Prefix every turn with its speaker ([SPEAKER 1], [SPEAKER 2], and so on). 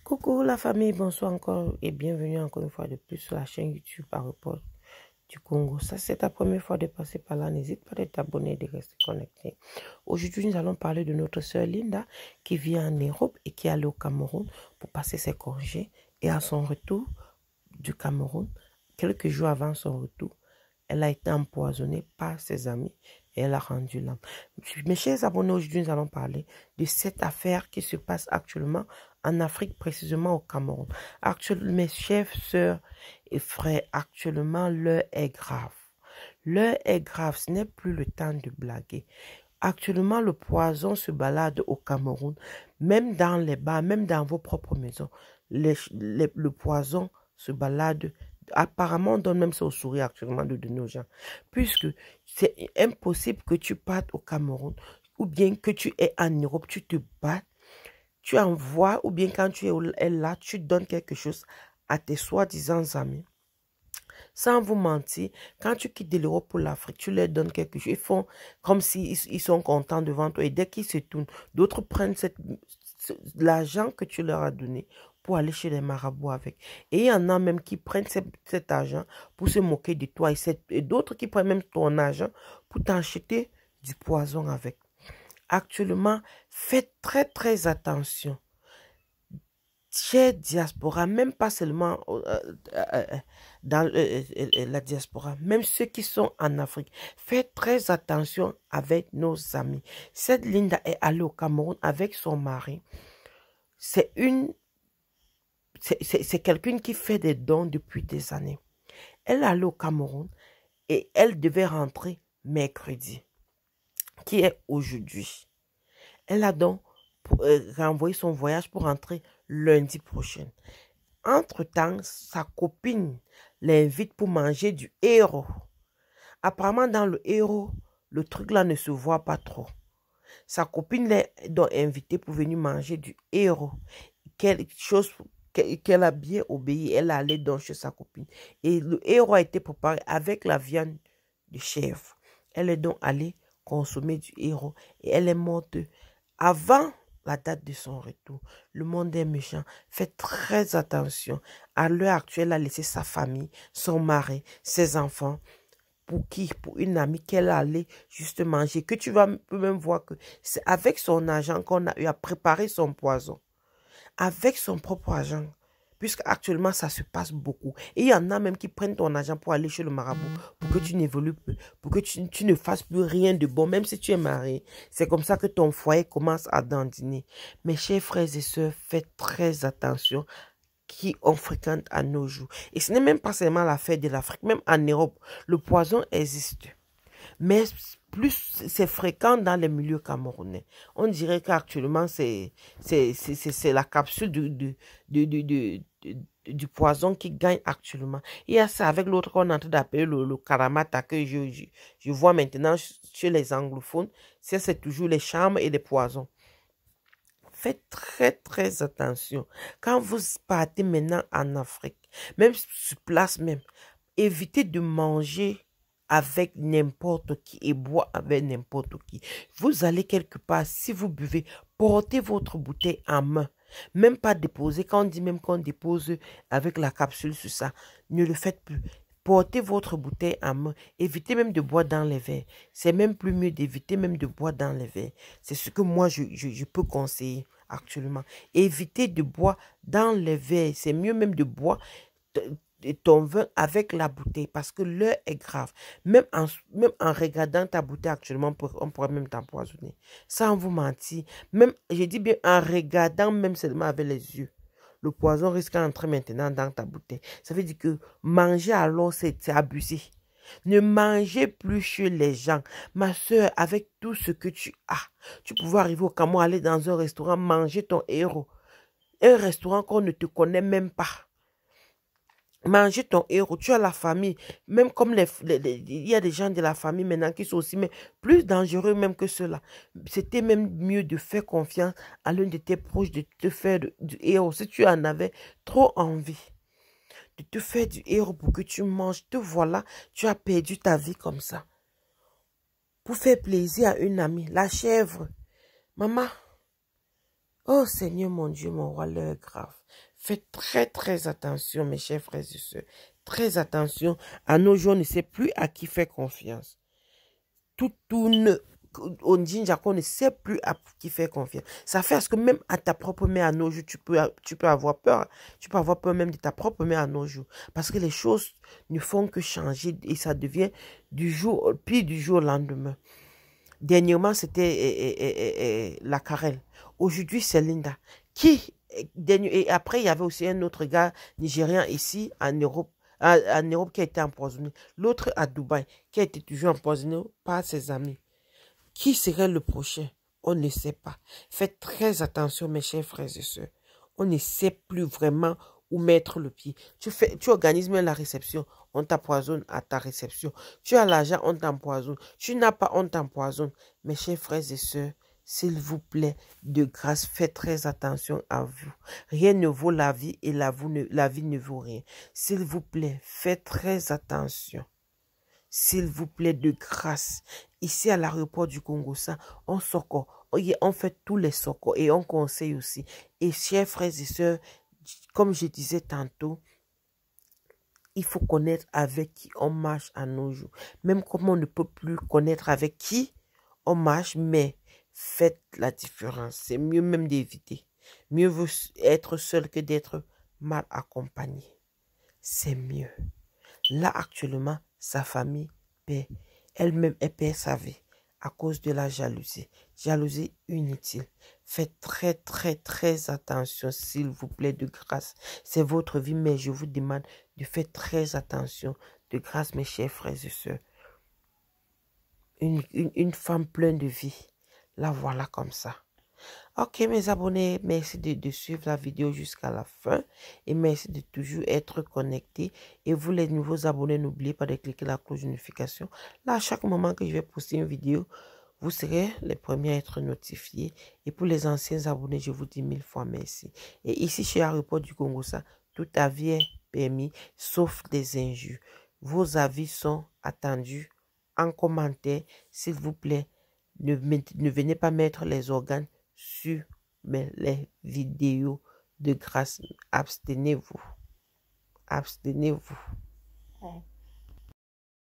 [SPEAKER 1] Coucou la famille, bonsoir encore et bienvenue encore une fois de plus sur la chaîne YouTube Aéroport du Congo. Ça, c'est ta première fois de passer par là. N'hésite pas de t'abonner et de rester connecté. Aujourd'hui, nous allons parler de notre sœur Linda qui vit en Europe et qui est allée au Cameroun pour passer ses congés. Et à son retour du Cameroun, quelques jours avant son retour, elle a été empoisonnée par ses amis et elle a rendu l'âme. Mes chers abonnés, aujourd'hui, nous allons parler de cette affaire qui se passe actuellement en Afrique, précisément au Cameroun. Actuellement, mes chers sœurs et frères, actuellement, l'heure est grave. L'heure est grave, ce n'est plus le temps de blaguer. Actuellement, le poison se balade au Cameroun, même dans les bars, même dans vos propres maisons. Le poison se balade. Apparemment, on donne même ça aux souris actuellement de donner aux gens. Puisque c'est impossible que tu partes au Cameroun ou bien que tu es en Europe, tu te bats, tu envoies ou bien quand tu es là, tu donnes quelque chose à tes soi-disant amis. Sans vous mentir, quand tu quittes de l'Europe pour l'Afrique, tu leur donnes quelque chose. Ils font comme s'ils sont contents devant toi. Et dès qu'ils se tournent, d'autres prennent l'argent que tu leur as donné pour aller chez les marabouts avec. Et il y en a même qui prennent cet argent pour se moquer de toi. Et d'autres qui prennent même ton argent pour t'acheter du poison avec. Actuellement, faites très attention. Chère diaspora, même pas seulement dans la diaspora, même ceux qui sont en Afrique, faites très attention avec nos amis. Cette Linda est allée au Cameroun avec son mari. C'est quelqu'un qui fait des dons depuis des années. Elle est allée au Cameroun et elle devait rentrer mercredi, qui est aujourd'hui. Elle a donc renvoyé son voyage pour rentrer lundi prochain. Entre-temps, sa copine l'invite pour manger du héros. Apparemment, dans le héros, le truc là ne se voit pas trop. Sa copine l'a donc invitée pour venir manger du héros. Quelque chose qu'elle a bien obéi. Elle allait donc chez sa copine. Et le héros a été préparé avec la viande de chèvre. Elle est donc allée consommer du héros. Et elle est morte avant la date de son retour. Le monde est méchant. Faites très attention. À l'heure actuelle, elle a laissé sa famille, son mari, ses enfants. Pour qui? Pour une amie qu'elle allait juste manger. Que tu peux même voir que c'est avec son argent qu'on a eu à préparer son poison. Avec son propre argent. Puisque actuellement, ça se passe beaucoup. Et il y en a même qui prennent ton argent pour aller chez le marabout. Pour que tu n'évolues plus. Pour que tu ne fasses plus rien de bon. Même si tu es marié. C'est comme ça que ton foyer commence à dandiner. Mes chers frères et sœurs, faites très attention qui on fréquente à nos jours. Et ce n'est même pas seulement l'affaire de l'Afrique. Même en Europe, le poison existe. Mais plus c'est fréquent dans les milieux camerounais. On dirait qu'actuellement, c'est la capsule du poison qui gagne actuellement. Il y a ça avec l'autre qu'on est en train d'appeler le karamata que je vois maintenant chez les anglophones. C'est toujours les charmes et les poisons. Faites très attention. Quand vous partez maintenant en Afrique, même sur place même, évitez de manger avec n'importe qui et boire avec n'importe qui. Vous allez quelque part, si vous buvez, portez votre bouteille en main. Même pas déposer, quand on dit même qu'on dépose avec la capsule sur ça, ne le faites plus. Portez votre bouteille en main. Évitez même de boire dans les verres. C'est même plus mieux d'éviter même de boire dans les verres. C'est ce que moi, je peux conseiller actuellement. Évitez de boire dans les verres. C'est mieux même de boire ton vin avec la bouteille parce que l'heure est grave. Même en regardant ta bouteille actuellement, on pourrait même t'empoisonner. Sans vous mentir. Même, je dis bien en regardant même seulement avec les yeux. Le poison risque d'entrer maintenant dans ta bouteille. Ça veut dire que manger alors, c'est abusé. Ne mangez plus chez les gens. Ma soeur, avec tout ce que tu as, tu pouvais arriver au Cameroun, aller dans un restaurant, manger ton héros. Un restaurant qu'on ne te connaît même pas. Manger ton héros, tu as la famille, même comme il y a des gens de la famille maintenant qui sont aussi mais plus dangereux même que ceux-là. C'était même mieux de faire confiance à l'un de tes proches, de te faire du héros. Si tu en avais trop envie de te faire du héros pour que tu manges, te voilà, tu as perdu ta vie comme ça. Pour faire plaisir à une amie, la chèvre. Maman, Oh Seigneur mon Dieu, mon roi, l'heure est grave. Faites très attention, mes chers frères et sœurs. Très attention. À nos jours, on ne sait plus à qui faire confiance. On dit qu'on ne sait plus à qui faire confiance. Ça fait à ce que même à ta propre mère à nos jours, tu peux avoir peur. Tu peux avoir peur même de ta propre mère à nos jours. Parce que les choses ne font que changer et ça devient puis du jour au lendemain. Dernièrement, c'était la Karel. Aujourd'hui, c'est Linda. Et après, il y avait aussi un autre gars nigérian ici, en Europe, qui a été empoisonné. L'autre à Dubaï, qui a été toujours empoisonné par ses amis. Qui serait le prochain? On ne sait pas. Faites très attention, mes chers frères et sœurs. On ne sait plus vraiment où mettre le pied. Tu organises même la réception, on t'empoisonne à ta réception. Tu as l'argent, on t'empoisonne. Tu n'as pas, on t'empoisonne. Mes chers frères et sœurs, s'il vous plaît, de grâce, faites très attention à vous. Rien ne vaut la vie et la vie ne vaut rien. S'il vous plaît, faites très attention. S'il vous plaît, de grâce. Ici à l'aéroport du Congo, on socor. On fait tous les socors et on conseille aussi. Et chers frères et sœurs, comme je disais tantôt, il faut connaître avec qui on marche à nos jours. Même comme on ne peut plus connaître avec qui on marche, mais faites la différence. C'est mieux même d'éviter. Mieux vaut être seul que d'être mal accompagné. C'est mieux. Là, actuellement, sa famille perd. Elle-même, elle perd sa vie à cause de la jalousie. Jalousie inutile. Faites très attention, s'il vous plaît, de grâce. C'est votre vie, mais je vous demande de faire très attention. De grâce, mes chers frères et sœurs. Une femme pleine de vie. La voilà comme ça. Ok mes abonnés, merci de suivre la vidéo jusqu'à la fin et merci de toujours être connectés. Et vous les nouveaux abonnés, n'oubliez pas de cliquer la cloche de notification. Là, à chaque moment que je vais poster une vidéo, vous serez les premiers à être notifiés. Et pour les anciens abonnés, je vous dis 1000 fois merci. Et ici chez Aéroport du Congo, tout avis est permis, sauf des injures. Vos avis sont attendus en commentaire. S'il vous plaît, ne venez pas mettre les organes sur les vidéos de grâce. Abstenez-vous. Abstenez-vous.